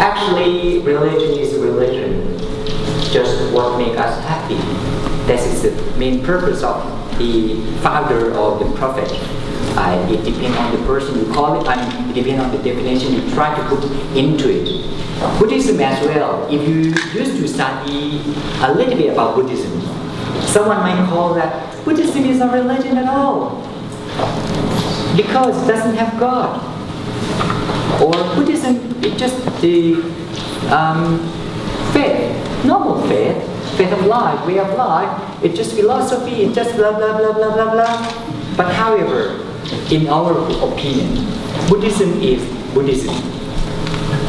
Actually, religion is religion. Just what makes us happy. That is the main purpose of the founder or the prophet. It depends on the person you call it, and it depends on the definition you try to put into it. Buddhism as well, if you used to study a little bit about Buddhism, someone might call that Buddhism is not religion at all, because it doesn't have God. Or Buddhism is just the faith, normal faith of life, way of life. It's just philosophy, it's just blah blah blah blah blah blah. But however, in our opinion, Buddhism is Buddhism.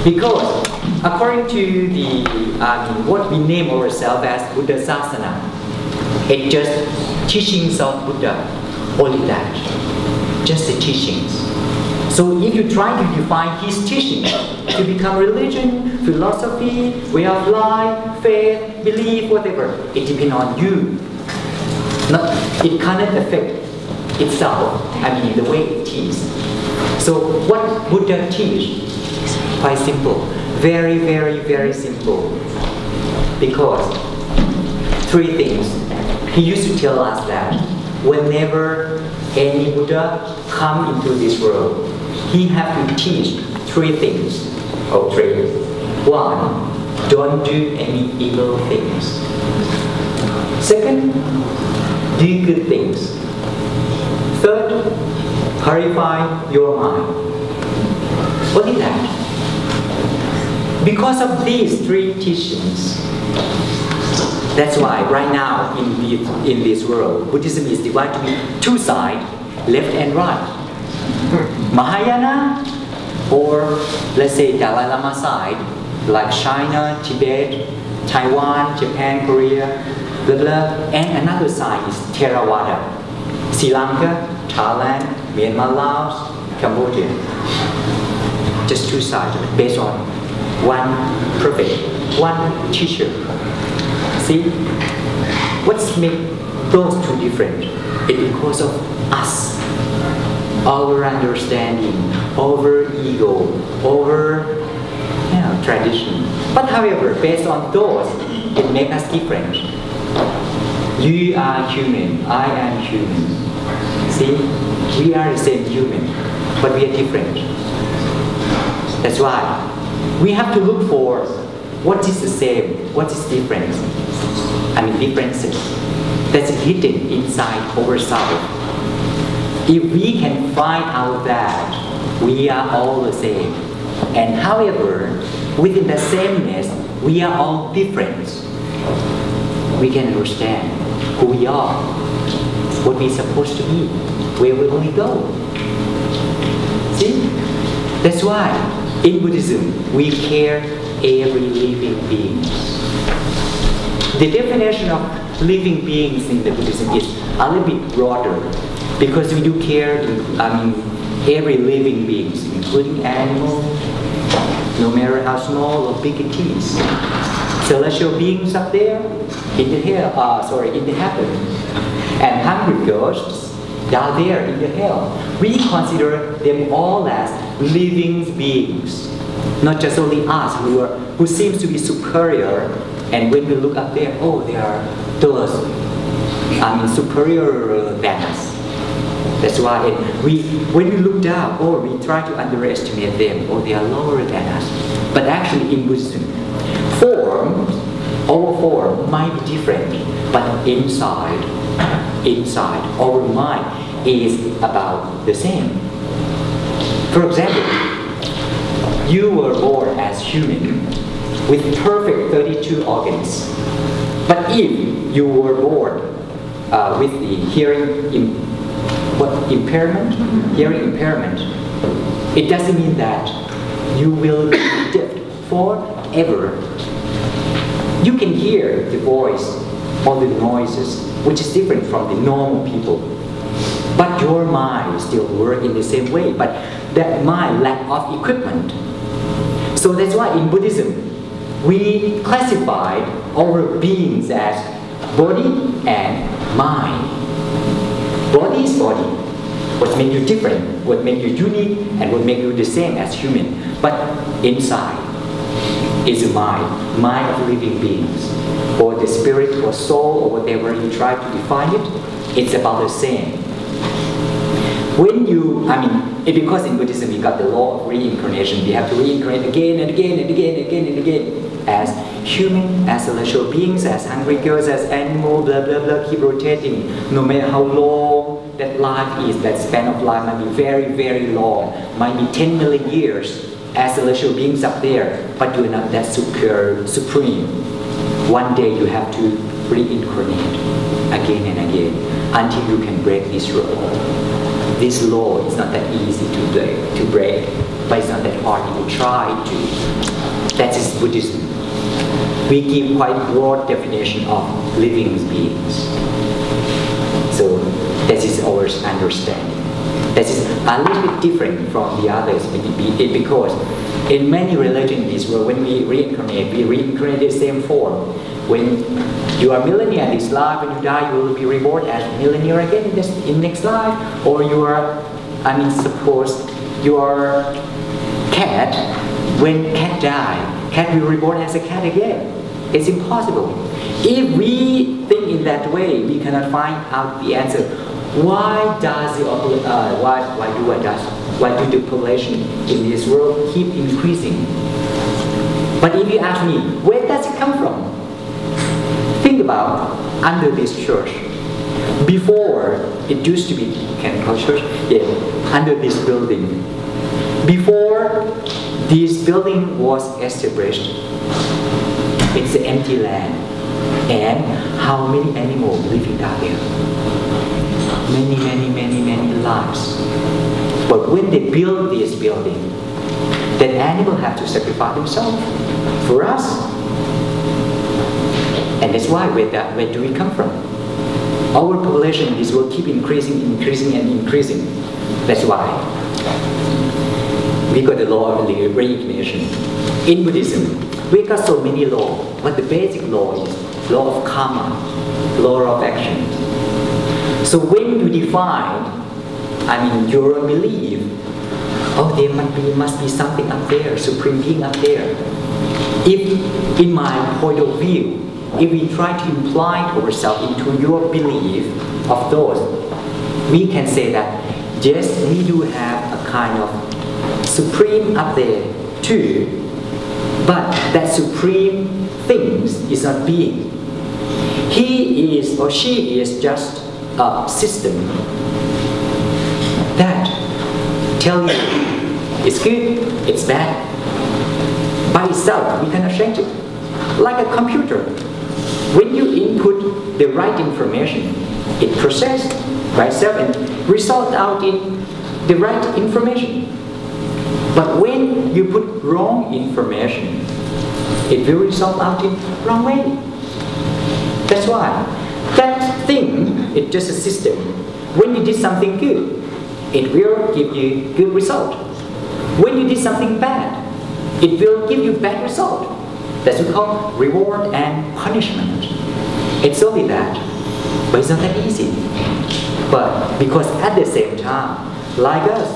Because according to the what we name ourselves as Buddha Sasana, it's just teachings of Buddha, only that, just the teachings. So if you try to define his teachings to become religion, philosophy, way of life, faith, belief, whatever, it depends on you. It cannot affect itself, the way it is. So what Buddha teach? Quite simple. Very, very, very simple. Because three things. He used to tell us that whenever any Buddha come into this world, he have to teach three things. Or three. One, don't do any evil things. Second, do good things. Third, purify your mind. What is that? Because of these three teachings, that's why right now in this world, Buddhism is divided to be two sides, left and right. Mahayana, or let's say Dalai Lama side, like China, Tibet, Taiwan, Japan, Korea, blah blah, and another side is Theravada, Sri Lanka, Thailand, Myanmar, Laos, Cambodia. Just two sides based on one prophet, one teacher. See, what's make those two different? It's because of us, our understanding, our ego, our tradition. But however, based on those, it makes us different. You are human, I am human. See, we are the same human, but we are different. That's why we have to look for what is the same, what is different. Differences that's hidden inside ourselves. If we can find out that we are all the same, and however, within the sameness, we are all different, we can understand who we are, what we're supposed to be, where will we go. See? That's why in Buddhism, we care every living being. The definition of living beings in the Buddhism is a little bit broader, because we do care every living beings, including animals, no matter how small or big it is. Celestial beings up there in the heaven, and hungry ghosts down there in the hell. We consider them all as living beings, not just only us who seems to be superior. And when we look up there, oh, they are those superior than us. That's why when we look down, or we try to underestimate them, or they are lower than us. But actually in Buddhism, our form might be different, but inside, our mind is about the same. For example, you were born as human with perfect 32 organs. But if you were born with the hearing impairment, it doesn't mean that you will be deaf forever. You can hear the voice or the noises, which is different from the normal people. But your mind still works in the same way, but that mind lack of equipment. So that's why in Buddhism, we classified our beings as body and mind. Body is body. What makes you different, what makes you unique, and what makes you the same as human. But inside, is a mind of living beings, or the spirit or soul or whatever you try to define it, it's about the same. When you, because in Buddhism we got the law of reincarnation, we have to reincarnate again and again and again and again and again as human, as celestial beings, as hungry girls, as animal, blah blah blah, keep rotating. No matter how long that life is, that span of life might be very, very long, might be 10 million years as celestial beings up there, but you're not that supreme. One day you have to reincarnate again and again until you can break this law. This law is not that easy to break, but it's not that hard if you try to. That is Buddhism. We give quite broad definition of living beings. So that is our understanding. That is a little bit different from the others because in many religions in this world, when we reincarnate the same form. When you are millionaire in this life, when you die, you will be reborn as millionaire again in next life. Or you are, suppose you are cat. When cat die, cat will be reborn as a cat again. It's impossible. If we think in that way, we cannot find out the answer. Why do the population in this world keep increasing? But if you ask me, where does it come from? Think about under this church. Before, it used to be Episcopal Church, under this building. Before this building was established, it's an empty land. And how many animals living down there? Many lives. But when they build this building, that animal have to sacrifice themselves for us. And that's why, where do we come from? Our population in this world keep increasing. That's why we got the law of reincarnation. In Buddhism, we got so many laws, but the basic law is law of karma, law of action. So when you define, your belief, there must be something up there, supreme being up there. If, in my point of view, if we try to imply ourselves into your belief of those, we can say that yes, we do have a kind of supreme up there too, but that supreme things is not being. He is or she is just a system that tell you it's good, it's bad. By itself, we cannot change it. Like a computer. When you input the right information, it processes by itself and results out in the right information. But when you put wrong information, it will result out in wrong way. That's why that thing is just a system. When you did something good, it will give you good result. When you did something bad, it will give you bad result. That's what we call reward and punishment. It's only that, but it's not that easy. But because at the same time, like us,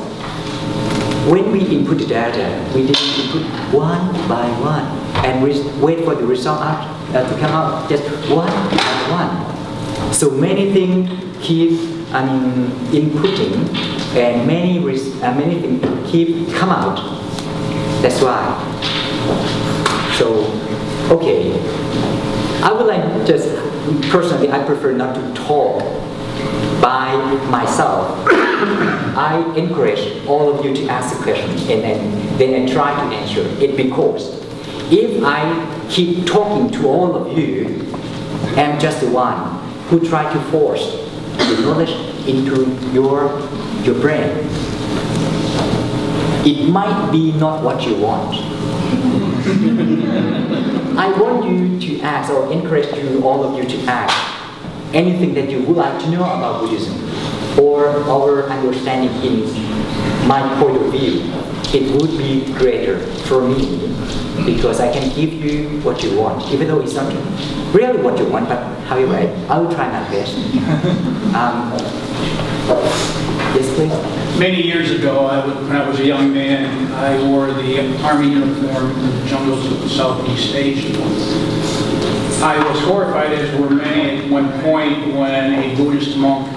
when we input the data, we didn't input one by one and wait for the result to come out just one by one. So many things keep inputting, and many things keep come out. That's why. So, okay, I would like just, personally, I prefer not to talk by myself. I encourage all of you to ask a question and then I try to answer it, because if I keep talking to all of you, I'm just the one who try to force the knowledge into your brain. It might be not what you want. I want you to ask, or encourage all of you to ask anything that you would like to know about Buddhism or our understanding in my point of view. It would be greater for me because I can give you what you want, even though it's not really what you want, but however, I will try my best. Yes. please. Many years ago, when I was a young man, I wore the army uniform in the jungles of Southeast Asia. I was horrified, as were many, at one point when a Buddhist monk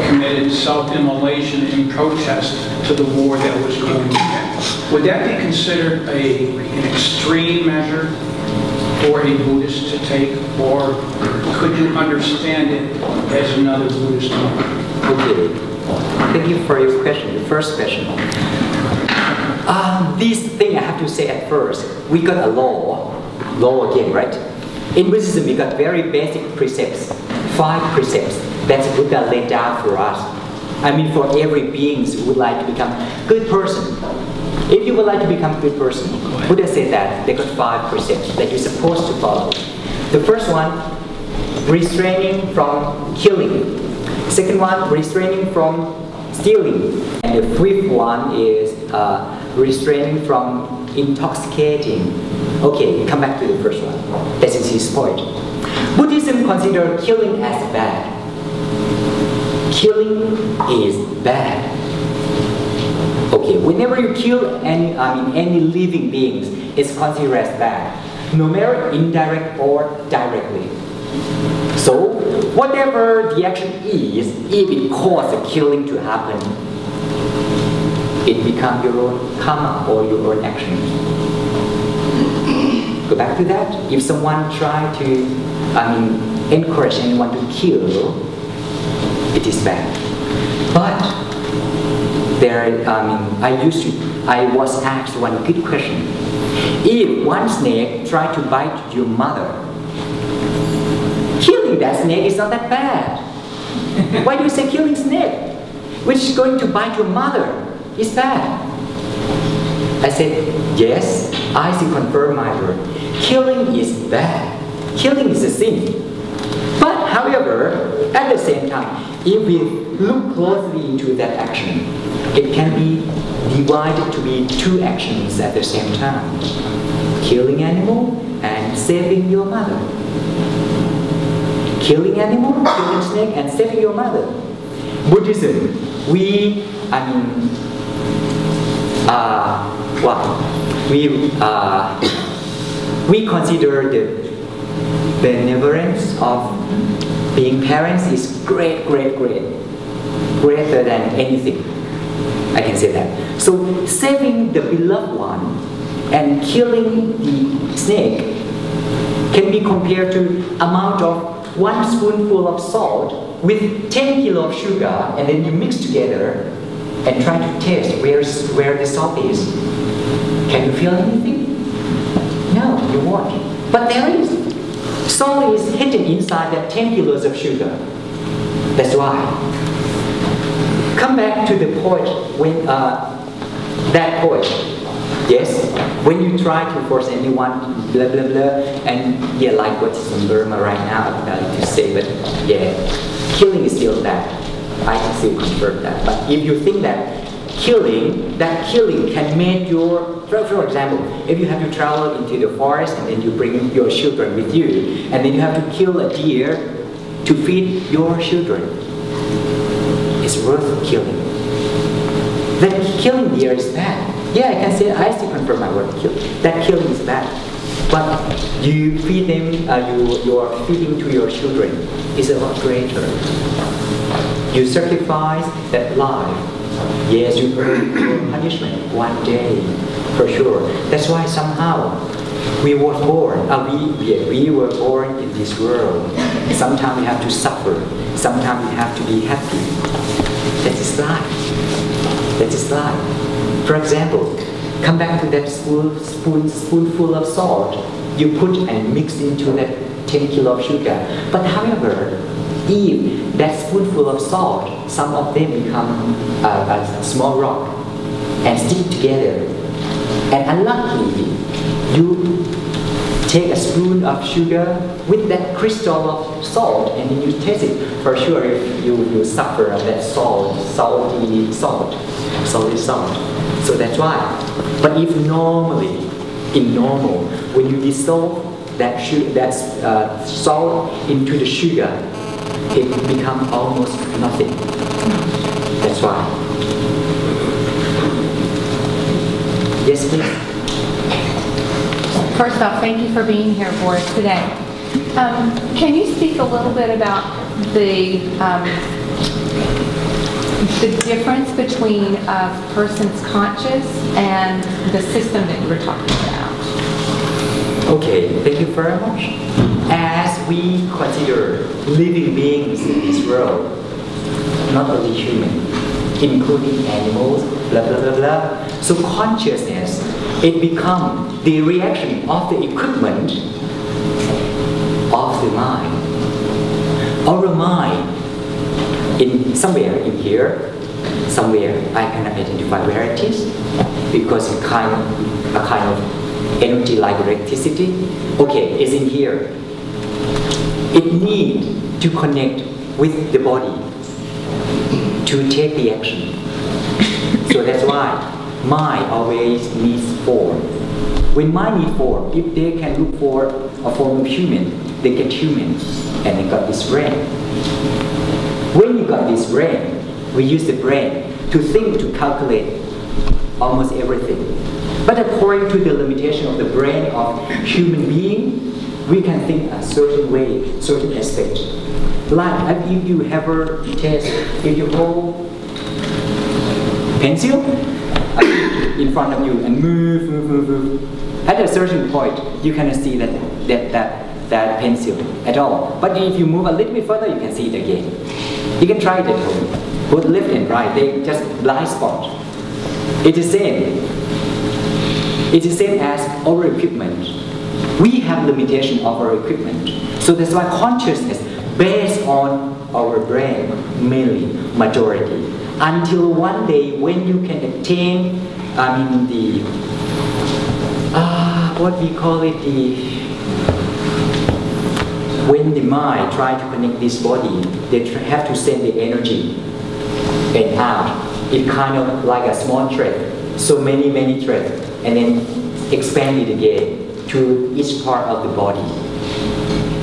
committed self-immolation in protest to the war that was going on. Would that be considered an extreme measure for a Buddhist to take, or could you understand it as another Buddhist monk? Okay. Thank you for your question. The first question. This thing I have to say at first, we got a law again, right? In Buddhism, we got very basic precepts, 5 precepts that Buddha laid down for us. I mean, for every being who would like to become a good person. If you would like to become a good person, Buddha said that they got 5 precepts that you're supposed to follow. The first one, restraining from killing. Second one, restraining from stealing. And the 5th one is restraining from intoxicating. Okay, come back to the first one. That is his point. Buddhism considers killing as bad. Killing is bad. Okay, whenever you kill any living beings, it's considered as bad, no matter indirect or directly. So, whatever the action is, if it causes a killing to happen, it becomes your own karma or your own action. Go back to that. If someone tries to, encourage anyone to kill, it is bad. But I was asked one good question. If one snake tried to bite your mother, killing that snake is not that bad. Why do you say killing snake, which is going to bite your mother, is bad? I said, yes, I still confirm my word. Killing is bad. Killing is a sin. But however, at the same time, if we look closely into that action, it can be divided to be 2 actions at the same time. Killing animal and saving your mother. Killing animal, killing snake, and saving your mother. Buddhism, we consider the benevolence of being parents is greater than anything. I can say that. So saving the beloved one and killing the snake can be compared to amount of 1 spoonful of salt with 10 kilos of sugar, and then you mix together and try to taste where the salt is. Can you feel anything? No, you won't. But there is. Salt is hidden inside that 10 kilos of sugar. That's why. Come back to the point when that point. Yes, when you try to force anyone, blah blah blah, and yeah, like what's in Burma right now, I'm going to say, but yeah, killing is still bad. I can still confirm that. But if you think that killing can make your, for example, if you have to travel into the forest and then you bring your children with you, and then you have to kill a deer to feed your children, it's worth killing. Then killing deer is bad. Yeah, I can say, I still confirm my word, that killing is bad. But you feed them, your feeding to your children is a lot greater. You sacrifice that life. Yes, you earn your punishment one day, for sure. That's why somehow we were born. We were born in this world. Sometimes we have to suffer. Sometimes we have to be happy. That is life. That is life. For example, come back to that spoonful of salt you put and mix into that 10 kilo of sugar. But however, if that spoonful of salt, some of them become a small rock and stick together, and unluckily you take a spoon of sugar with that crystal of salt and then you taste it, for sure you suffer that salty salt. So that's why. But if in normal, when you dissolve that salt into the sugar, it becomes almost nothing. That's why. why. Yes, please. First off, thank you for being here for us today. Can you speak a little bit about the difference between a person's conscious and the system that you were talking about? Okay, thank you very much. As we consider living beings in this world, not only human, including animals, blah, blah, blah, blah. So consciousness, it becomes the reaction of the equipment of the mind. Our mind, in somewhere in here, somewhere I cannot identify where it is, because it's a kind of energy like electricity. Okay, it's in here. It needs to connect with the body to take the action. So that's why mind always needs form. When mind needs form, if they can look for a form of human, they get human, and they got this brain. When you got this brain, we use the brain to think, to calculate almost everything. But according to the limitation of the brain of human being, we can think a certain way, certain aspect. Like if you ever test, if you hold pencil in front of you and move. At a certain point, you cannot see that pencil at all. But if you move a little bit further, you can see it again. You can try it at home. Both left and right, they just blind spot. It's the same. It's the same as our equipment. We have limitation of our equipment. So that's why consciousness based on our brain, mainly, majority. Until one day when you can attain, what we call it, when the mind try to connect this body, they have to send the energy and out. It kind of like a small thread, so many threads, and then expand it again to each part of the body.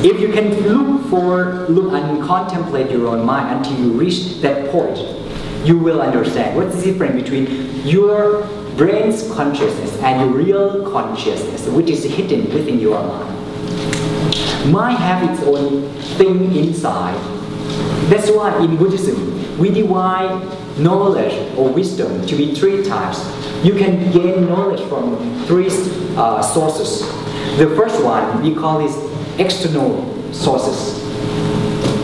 If you can look and contemplate your own mind until you reach that point, you will understand what's the difference between your brain's consciousness and your real consciousness, which is hidden within your mind. Mind have its own thing inside. That's why in Buddhism, we divide knowledge or wisdom to be three types. You can gain knowledge from three sources. The first one, we call this external sources.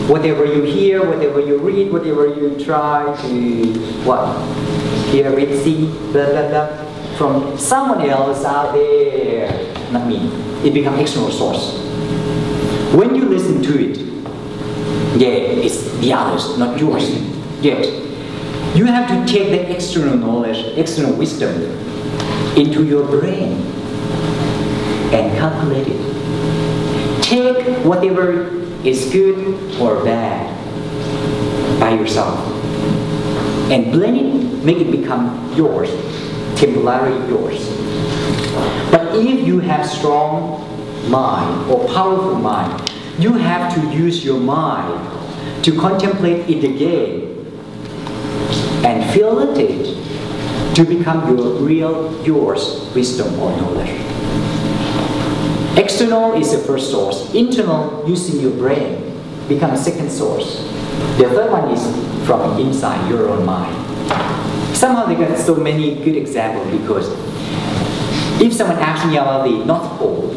Whatever you hear, whatever you read, whatever you try to, hear, read, see, blah, blah, blah, from someone else out there, not me. It becomes external source. When you listen to it, it's the others, not yours. Yet, you have to take the external knowledge, external wisdom into your brain and calculate it. Take whatever is good or bad by yourself and blend it, make it become yours, temporarily yours. But if you have strong mind or powerful mind, you have to use your mind to contemplate it again and feel it to become yours wisdom or knowledge. External is the first source. Internal, using your brain, becomes a second source. The third one is from inside your own mind. Somehow they got so many good examples, because if someone asks me about the North Pole,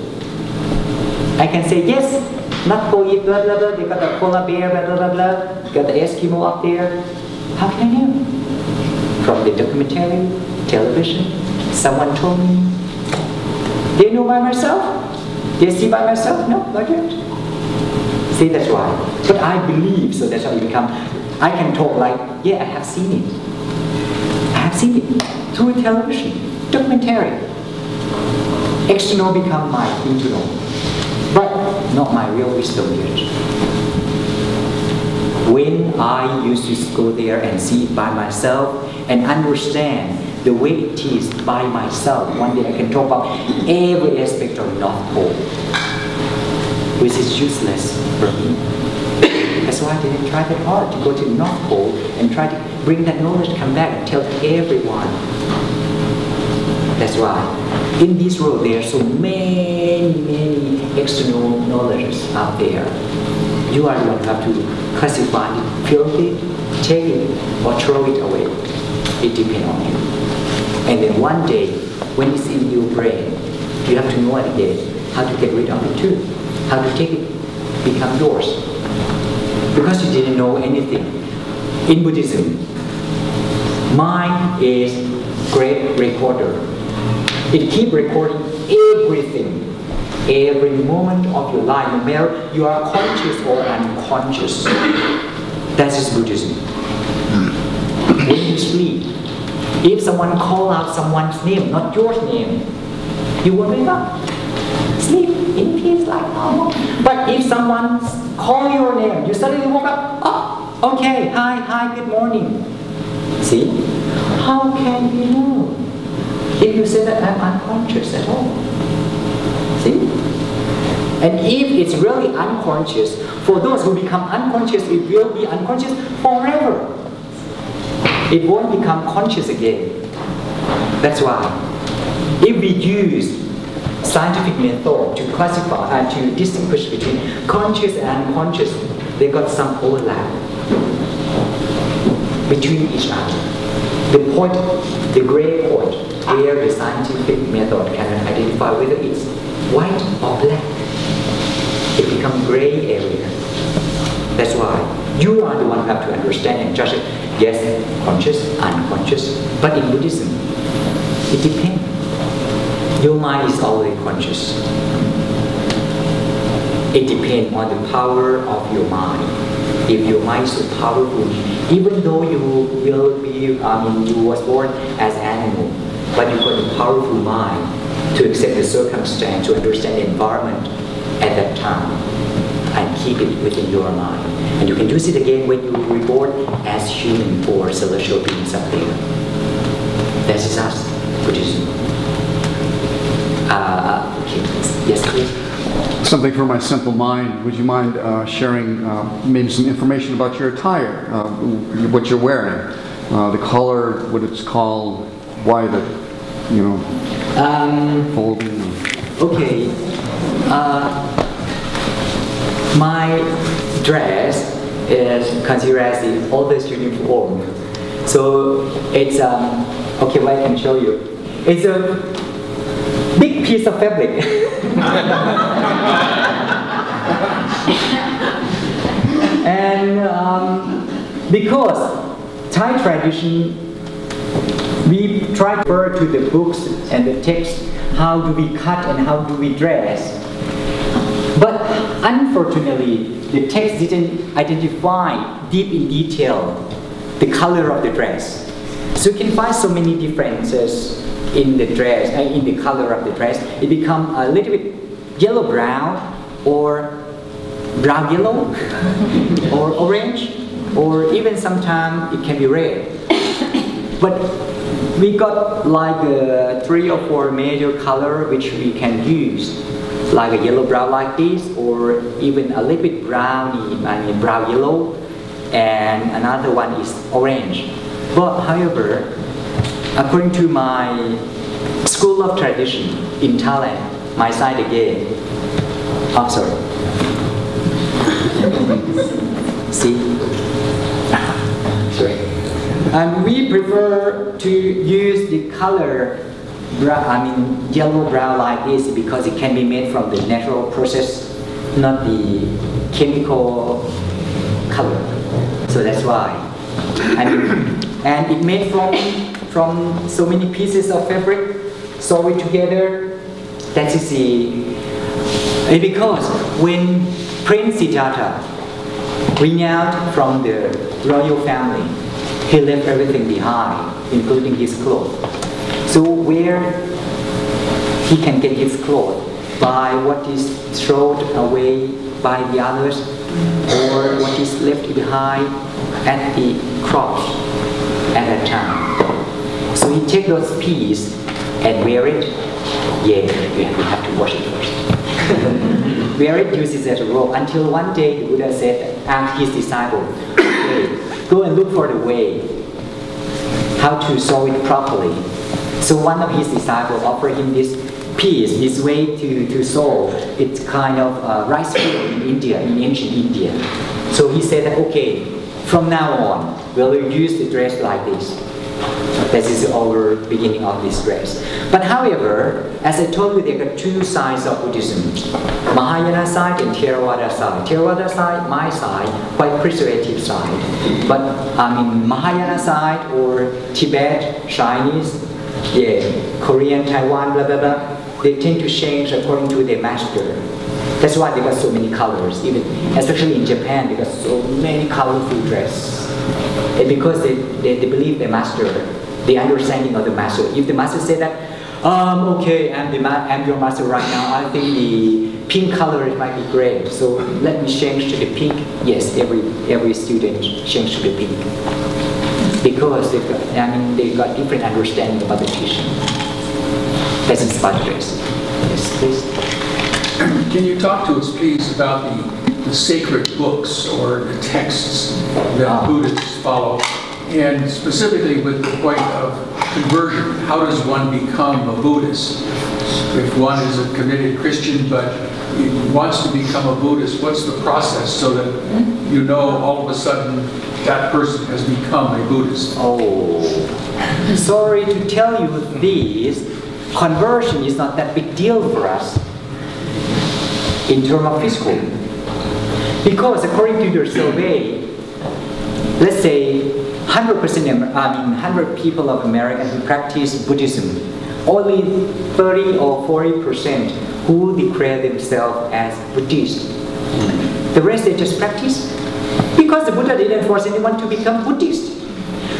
I can say, yes, North Pole is blah, blah, blah, they got the polar bear, blah, blah, blah, blah, got the Eskimo up there. How can I know? From the documentary, television, someone told me. They know by myself? They see by myself? No, not yet. See, that's why. But I believe, so that's how it becomes. I can talk like, yeah, I have seen it. I have seen it through television, documentary. External become my internal, but not my real wisdom yet. When I used to go there and see it by myself and understand the way it is by myself, one day I can talk about every aspect of North Pole, which is useless for me. That's why I didn't try that hard to go to the North Pole and try to bring that knowledge, come back and tell everyone. That's why in this world there are so many external knowledges out there. You are the one who have to classify it, purify it, take it, or throw it away. It depends on you. And then one day, when it's in your brain, you have to know again how to get rid of it too. How to take it, become yours. Because you didn't know anything. In Buddhism, mind is great recorder. It keeps recording everything, every moment of your life, no matter you are conscious or unconscious. That is Buddhism. When you sleep, if someone calls out someone's name, not your name, you will wake up. Sleep in peace like normal. But if someone calls your name, you suddenly woke up, oh, okay, hi, good morning. See? How can you know? If you say that I'm unconscious at all. See? And if it's really unconscious, for those who become unconscious, it will be unconscious forever. It won't become conscious again. That's why if we use scientific method to classify and to distinguish between conscious and unconscious, they got some overlap between each other. The point, the gray point, where the scientific method can identify whether it's white or black, it becomes gray area. That's why you are the one who have to understand and judge it. Yes, conscious, unconscious. But in Buddhism, it depends. Your mind is always conscious. It depends on the power of your mind. If your mind is so powerful, even though you will be, you was born as animal, but you got a powerful mind to accept the circumstance, to understand the environment at that time, and keep it within your mind. And you can use it again when you are reborn as human or celestial beings up there. That is us, Buddhism. Okay. Yes, please. Something for my simple mind. Would you mind sharing maybe some information about your attire, what you're wearing, the color, what it's called, why the, folding? Okay. My dress is considered as the oldest uniform. So it's, okay, well, I can show you. It's a big piece of fabric. And because Thai tradition, we try to refer to the books and the text, how do we cut and how do we dress. But unfortunately, the text didn't identify deep in detail the color of the dress. So you can find so many differences in the dress, in the color of the dress. It becomes a little bit yellow-brown or brown-yellow or orange, or even sometimes it can be red. But we got like 3 or 4 major colors which we can use, like a yellow-brown like this, or even a little bit browny, brown-yellow, and another one is orange. But however, according to my school of tradition in Thailand, my side again, I'm sorry. See? Sorry. And we prefer to use the color yellow-brown like this because it can be made from the natural process, not the chemical color. So that's why. And it made from so many pieces of fabric, sew it together. That is and because when Prince Siddhartha renounced from the royal family, he left everything behind, including his clothes. So where he can get his clothes? By what is thrown away by the others, or what is left behind at the cross at that time. So he take those pieces and wear it. Yeah, we have to wash it first. Wear it, use it as a robe, until one day the Buddha said, asked his disciple, okay, go and look for the way how to sew it properly. So one of his disciples offered him this piece, this way to sew. It's kind of rice field in India, in ancient India. So he said that, okay, from now on, we'll use the dress like this. This is our beginning of this dress. But however, as I told you, there are two sides of Buddhism. Mahayana side and Theravada side. Theravada side, my side, quite preservative side. But Mahayana side or Tibet, Chinese, Korean, Taiwan, blah, blah, blah, they tend to change according to their master. That's why they got so many colors. Even, especially in Japan, they got so many colorful dresses. And because they believe the master, the understanding of the master. If the master said that, okay, I'm your master right now, I think the pink color might be great, so let me change to the pink. Yes, every student change to the pink. Because they got different understanding about the teaching. That's inspired dress. Yes, please. Can you talk to us, please, about the sacred books or the texts that Buddhists follow, and specifically with the point of conversion? How does one become a Buddhist? If one is a committed Christian but wants to become a Buddhist, what's the process so that you know all of a sudden that person has become a Buddhist? Oh, sorry to tell you this, conversion is not that big deal for us in terms of physical. Because according to your survey, let's say 100 people of America who practice Buddhism, only 30 or 40% who declare themselves as Buddhist. The rest they just practice because the Buddha didn't force anyone to become Buddhist.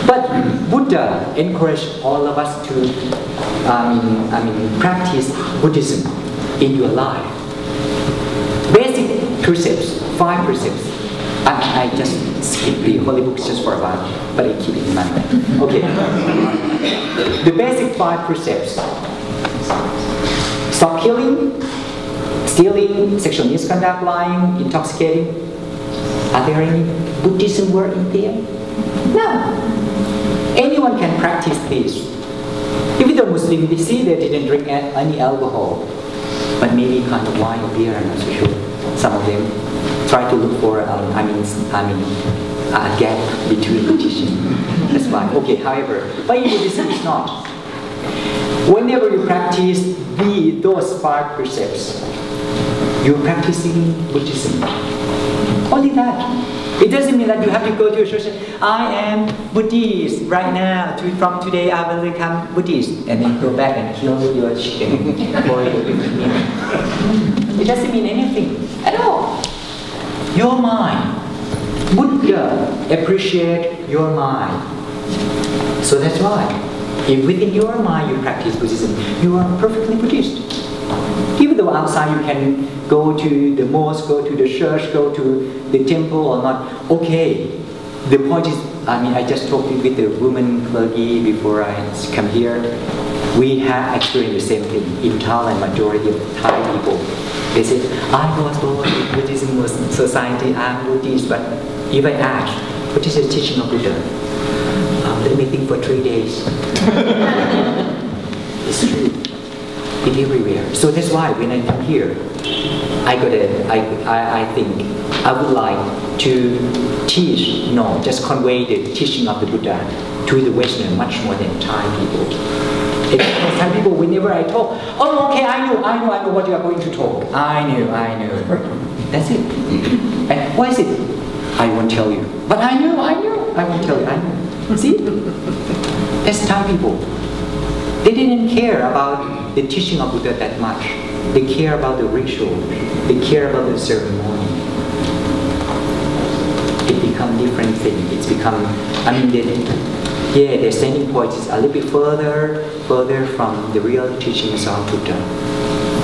But Buddha encouraged all of us to practice Buddhism in your life. Basic precepts, 5 precepts. I just skip the holy books just for a while, but I keep it in mind. Okay. The basic 5 precepts. Stop killing, stealing, sexual misconduct, lying, intoxicating. Are there any Buddhism word in there? No. Anyone can practice this. If the Muslim, they see they didn't drink any alcohol, but maybe kind of wine or beer, I'm not so sure. Some of them try to look for a gap between the teaching. That's fine. Okay, however, but in Buddhism it's not. Whenever you practice those 5 precepts, you're practicing Buddhism. Only that. It doesn't mean that you have to go to a church and I am Buddhist right now. From today I will become Buddhist, and then go back and kill your chicken. It doesn't mean anything at all. Your mind. Buddha appreciate your mind. So that's why, if within your mind you practice Buddhism, you are perfectly Buddhist. Even though outside you can go to the mosque, go to the church, go to the temple or not, okay. The point is, I just talked with the woman clergy before I come here. We have experienced the same thing. In Thailand, majority of Thai people, they said, I was born in Buddhism society, I'm Buddhist, but if I ask, what is the teaching of Buddha? Let me think for 3 days. It's true. It's everywhere. So that's why when I come here, I think I would like to teach, just convey the teaching of the Buddha to the Western much more than Thai people. Because Thai people, whenever I talk, oh, okay, I know what you are going to talk. I know. That's it. And why is it? I won't tell you. But I know. I won't tell you. I know. See? That's Thai people. They didn't care about the teaching of Buddha that much. They care about the ritual. They care about the ceremony. It becomes different thing. It's become, their standing point is a little bit further from the real teachings of Buddha.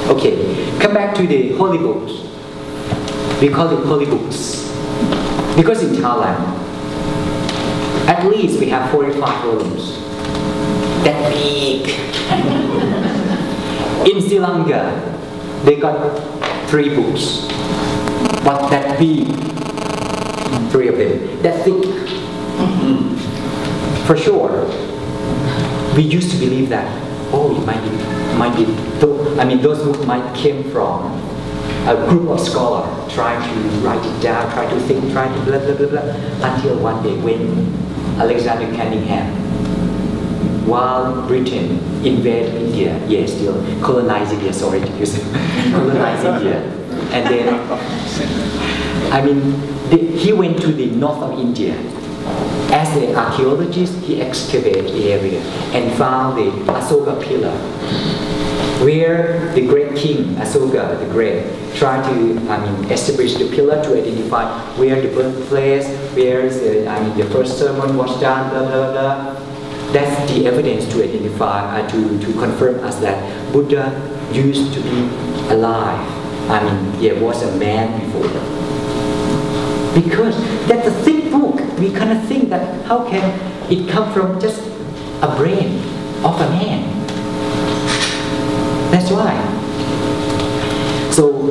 Okay, come back to the holy books. We call it holy books. Because in Thailand, at least we have 45 volumes. That big. In Sri Lanka, they got 3 books. But that big. 3 of them. That thick. For sure. We used to believe that, oh, it might be, those books might came from a group of scholars trying to write it down, try to think, try to blah, blah, blah, blah, until one day when Alexander Cunningham, while Britain invaded India, yes, still colonized India, sorry to use it, colonized India, and then, he went to the north of India. As an archaeologist, he excavated the area and found the Asoka pillar, where the great king, Asoka the Great, tried to establish the pillar to identify where the birthplace, where is the first sermon was done, blah, blah, blah. That's the evidence to identify, to confirm us that Buddha used to be alive. There was a man before. Because that's a thick book. We kind of think that how can it come from just a brain of a man? That's why. So,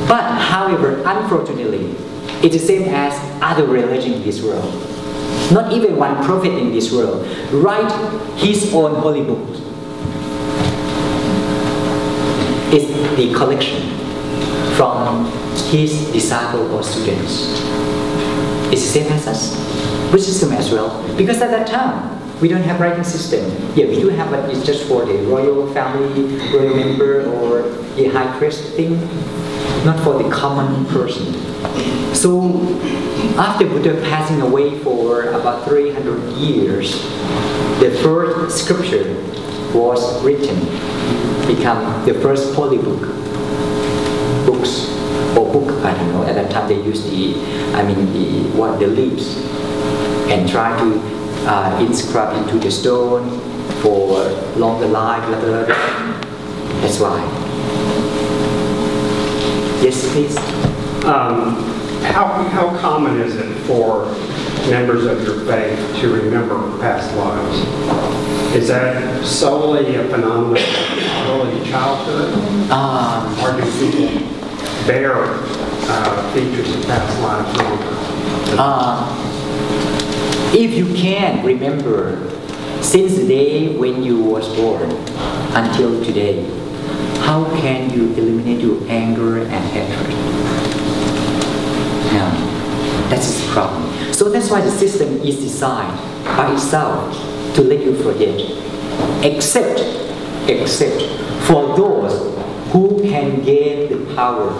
but however, unfortunately, it's the same as other religions in this world. Not even one prophet in this world write his own holy book. It's the collection from his disciples or students. It's the same as us. Buddhism as well. Because at that time, we don't have writing system. Yeah, we do have, but it's just for the royal family, royal member, or the high priest thing, not for the common person. So, after Buddha passing away for about 300 years, the first scripture was written, become the first holy books, or book, I don't know, at that time they used the leaves, and try to inscribe into the stone for longer life, blah, blah, blah. That's why. Yes, please. How common is it for members of your faith to remember past lives? Is that solely a phenomenon of early childhood? Or do people bear features of past lives longer? If you can remember since the day when you was born until today, how can you eliminate your anger and hatred? No, that's the problem. So that's why the system is designed by itself to let you forget, except for those who can gain the power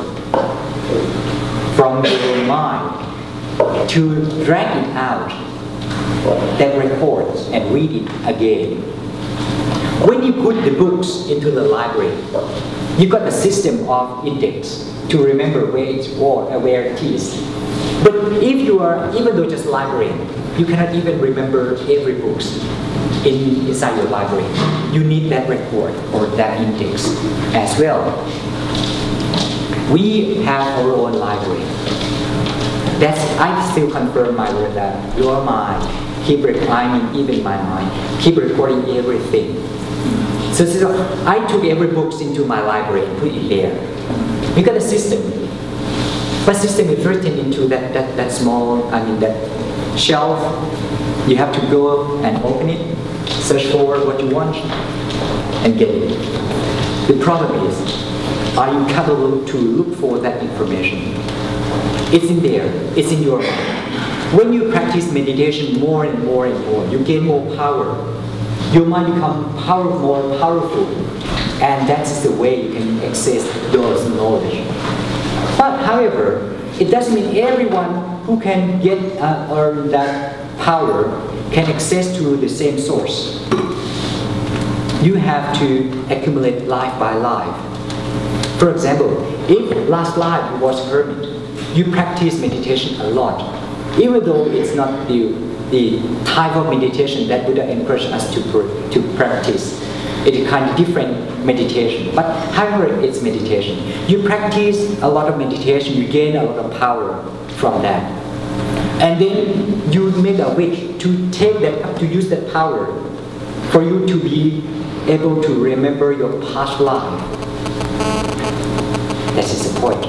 from your mind to drag it out, that records and read it again. When you put the books into the library, you got a system of index to remember where it's or where it is. But if you are, even though just librarian, you cannot even remember every books inside your library. You need that record or that index as well. We have our own library. That's, I still confirm my word that your mind keep reclining, even my mind, keep recording everything. So I took every book into my library and put it there. We got a system. But system is written into that small, that shelf. You have to go and open it, search for what you want, and get it. The problem is, are you capable to look for that information? It's in there, it's in your mind. When you practice meditation more and more and more, you gain more power. Your mind becomes more powerful, and that's the way you can access those knowledge. But however, it doesn't mean everyone who can get earn that power can access to the same source. You have to accumulate life by life. For example, if last life you was hermit, you practice meditation a lot, even though it's not the type of meditation that Buddha encouraged us to practice. It's kind of different meditation, but however it's meditation. You practice a lot of meditation, you gain a lot of power from that. And then you make a wish to take that, to use that power for you to be able to remember your past life. That is the point.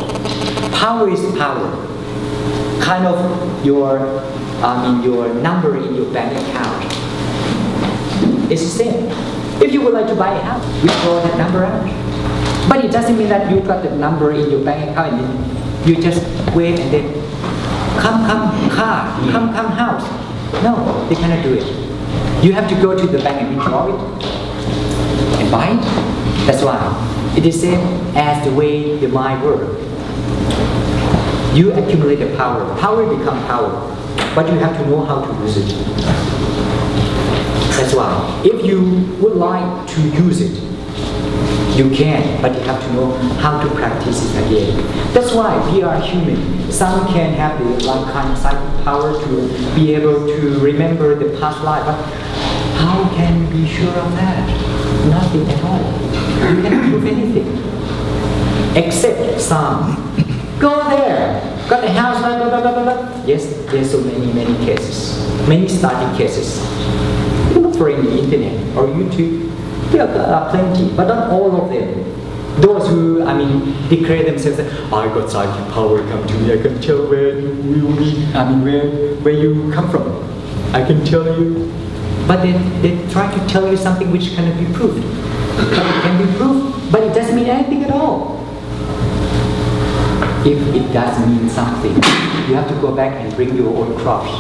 Power is power. Kind of your number in your bank account. same. If you would like to buy a house, withdraw that number out. But it doesn't mean that you got the number in your bank account and then you just wait and then come car, come house. No, they cannot do it. You have to go to the bank and withdraw it and buy it. That's why it is same as the way the mind works. You accumulate the power. Power becomes power, but you have to know how to use it. That's why if you would like to use it, you can, but you have to know how to practice it again. That's why we are human. Some can have the like kind of psychic power to be able to remember the past life, but how can you be sure of that? Nothing at all. You cannot prove anything. Except some. Go there. Got a house, blah, blah, blah, blah, blah. Yes, there's so many cases. Many study cases. You look for in the internet or YouTube. There are plenty, but not all of them. Those who, declare themselves that I got psychic power come to me, I can tell where you will be, where you come from. I can tell you. But they try to tell you something which cannot be proved. It can be proved, but it doesn't mean anything at all. If it does mean something, you have to go back and bring your own crops.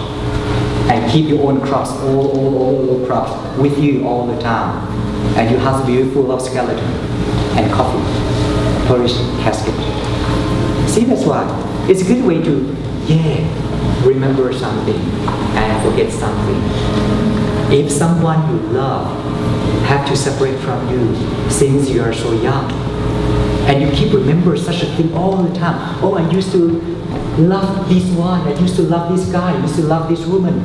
And keep your own crops, all crops with you all the time. And your house will be full of skeleton and coffee, porridge casket. See, that's why. It's a good way to, remember something and forget something. If someone you love have to separate from you since you are so young, and you keep remembering such a thing all the time. Oh, I used to love this one, I used to love this guy, I used to love this woman.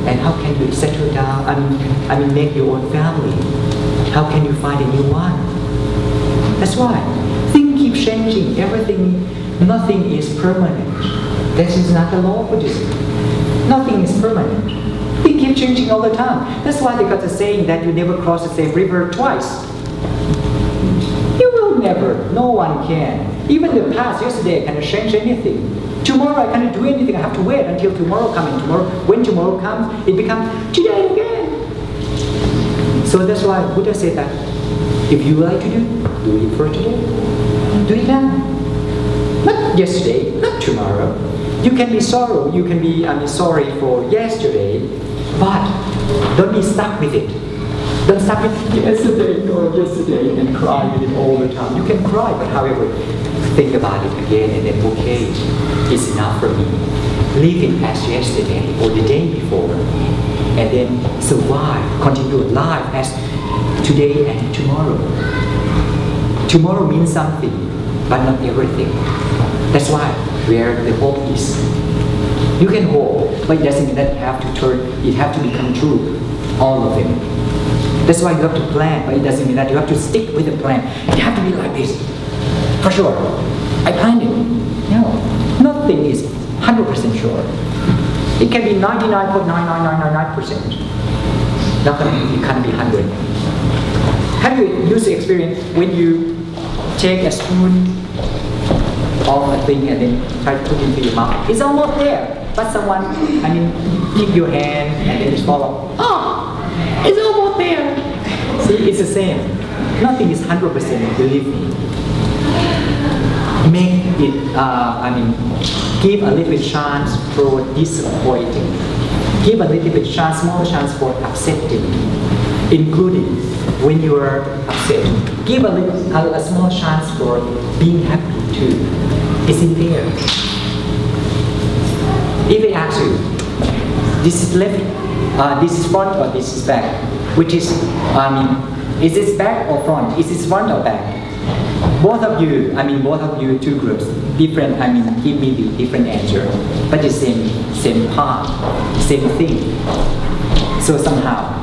And how can you settle down, make your own family? How can you find a new one? That's why. Things keep changing, nothing is permanent. That is not the law of Buddhism. Nothing is permanent. Things keep changing all the time. That's why they got the saying that you never cross the same river twice. You will never, no one can. Even the past, yesterday, I cannot change anything. Tomorrow I cannot do anything, I have to wait until tomorrow comes. And when tomorrow comes, it becomes today again. So that's why Buddha said that if you like to do it for today. Do it now. Not yesterday, not tomorrow. You can be sorrow, you can be sorry for yesterday, but don't be stuck with it. Don't stuck with yesterday and cry with it all the time. You can cry, but however, think about it again and then okay, it's enough for me. Live it as yesterday or the day before, and then survive, continue life as today and tomorrow. Tomorrow means something, but not everything. That's why where the hope is. You can hope, but it doesn't mean that it have to become true, all of them. That's why you have to plan, but it doesn't mean that you have to stick with the plan. It have to be like this, for sure. I planned it. No, nothing is 100% sure. It can be 99.99999%. It can't be 100. Have you used the experience when you take a spoon of a thing and then try to put it into your mouth? It's almost there, but someone, kick your hand and then just fall off. Oh, it's almost there. See, it's the same. Nothing is 100%, believe me. Make it, give a little bit chance for disappointing. Give a little bit chance, small chance for accepting, including when you are upset. Give a small chance for being happy too. Is it there? If I ask you, this is left, this is front or this is back? Which is, is this back or front? Is this front or back? Both of you, two groups, different, give me the different answer, but the same part, same thing. So somehow,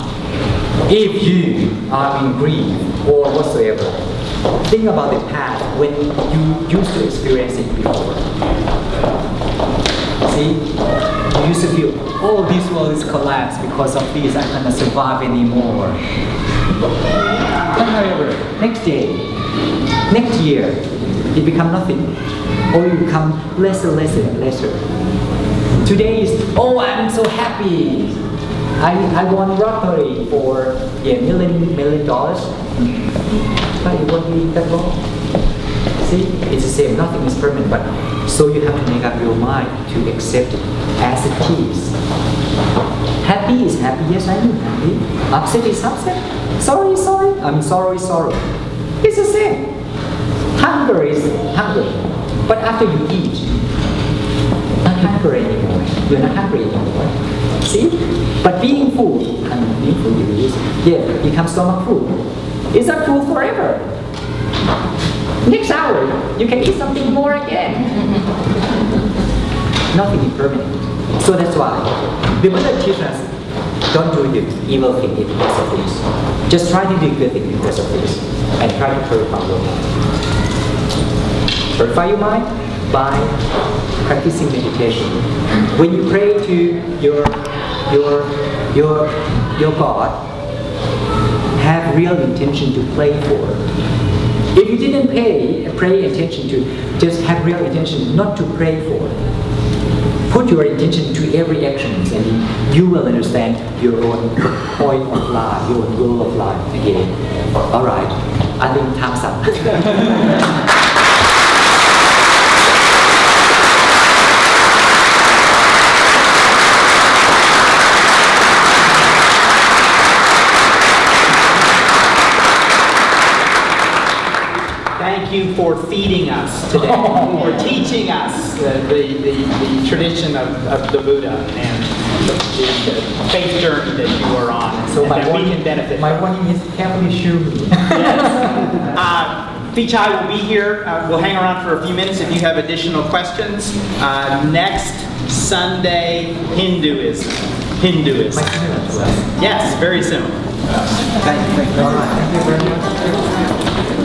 if you are in grief or whatsoever, think about the past when you used to experience it before. See, you used to feel, oh, this world is collapsed because of this, I cannot survive anymore. But however, next day, next year, it becomes nothing, or you become lesser and lesser. Today is, oh, I'm so happy. I want property for million dollars, but it won't be that long. See, it's the same. Nothing is permanent, but so you have to make up your mind to accept it as it is. Happy is happy. Yes, I am happy. Upset is upset. Sorry, sorry. I'm sorry, sorry. It's the same. Hunger is hunger, but after you eat, not hungry anymore. You're not hungry anymore. See? But being full, being full, becomes stomach full. Is that full forever? Next hour, you can eat something more again. Nothing is permanent. So that's why the Buddha teaches us, don't do the evil thing because of this. Just try to do good thing because of this. And try to purify your mind. Purify your mind by practicing meditation. When you pray to your God, have real intention to pray for. If you didn't pray attention to, just have real intention not to pray for. Put your intention to every action, and you will understand your own point of life, your own goal of life again. All right, I think time's up. Thank you for feeding us today, for teaching us the tradition of the Buddha and the faith journey that you are on, So and my that we warning, can benefit my from. warning is carefully shoe me. Pichai will be here. We'll hang around for a few minutes if you have additional questions. Next Sunday, Hinduism. Thank Yes, very similar. you very much.